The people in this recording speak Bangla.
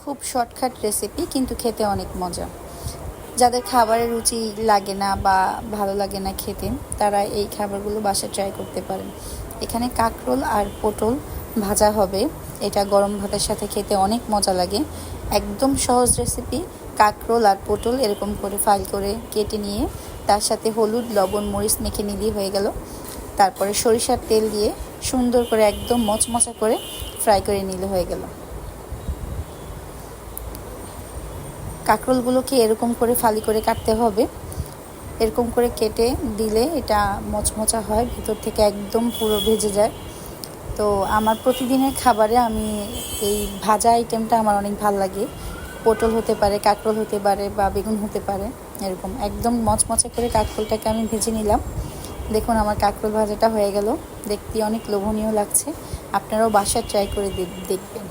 খুব শর্টকাট রেসিপি, কিন্তু খেতে অনেক মজা। যাদের খাবারের রুচি লাগে না বা ভালো লাগে না খেতে, তারা এই খাবারগুলো বাসায় ট্রাই করতে পারেন। এখানে কাঁকরোল আর পটল ভাজা হবে। এটা গরম ভাতের সাথে খেতে অনেক মজা লাগে। একদম সহজ রেসিপি। কাঁকরোল আর পটল এরকম করে ফাল করে কেটে নিয়ে তার সাথে হলুদ, লবণ, মরিচ মেখে নিলেই হয়ে গেল। তারপরে সরিষার তেল দিয়ে সুন্দর করে একদম মচমচা করে ফ্রাই করে নিলে হয়ে গেল। কাঁকরোলগুলোকে এরকম করে ফালি করে কাটতে হবে। এরকম করে কেটে দিলে এটা মচমচা হয়, ভিতর থেকে একদম পুরো ভেজে যায়। তো আমার প্রতিদিনের খাবারে আমি এই ভাজা আইটেমটা আমার অনেক ভালো লাগে। পটল হতে পারে, কাঁকরোল হতে পারে বা বেগুন হতে পারে। এরকম একদম মচমচা করে কাঁকরোলটাকে আমি ভেজে নিলাম। দেখুন আমার কাঁকরোল ভাজাটা হয়ে গেল। দেখতে অনেক লোভনীয় লাগছে। আপনারাও বাসায় ট্রাই করে দেখবেন।